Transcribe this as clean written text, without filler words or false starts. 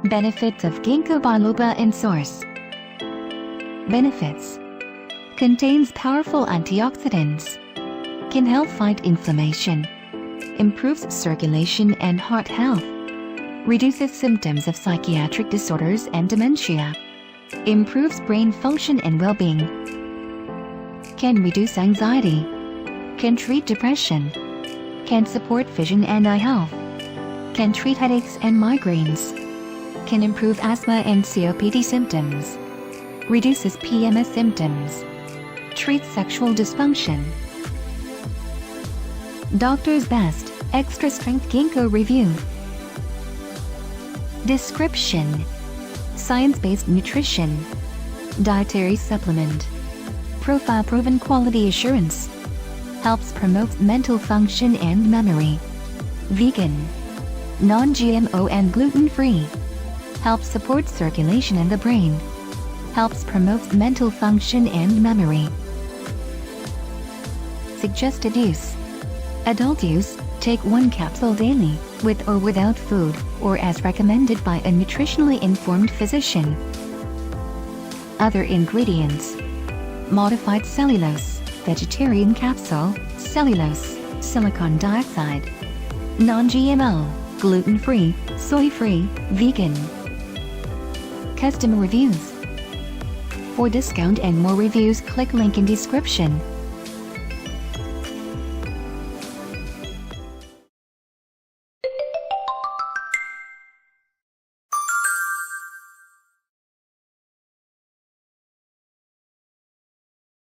Benefits of Ginkgo Biloba and Source. Benefits: contains powerful antioxidants, can help fight inflammation, improves circulation and heart health, reduces symptoms of psychiatric disorders and dementia, improves brain function and well-being, can reduce anxiety, can treat depression, can support vision and eye health, can treat headaches and migraines, can improve asthma and COPD symptoms, reduces PMS symptoms, treats sexual dysfunction. Doctor's Best Extra Strength Ginkgo Review. Description: science-based nutrition, dietary supplement, ProfileProven quality assurance, helps promote mental function and memory, vegan, non-GMO and gluten-free, helps support circulation in the brain, helps promote mental function and memory. Suggested use: adult use, take 1 capsule daily, with or without food, or as recommended by a nutritionally informed physician. Other ingredients: modified cellulose, vegetarian capsule, cellulose, silicon dioxide, non-GMO, gluten-free, soy-free, vegan. Custom reviews. For discount and more reviews, click link in description.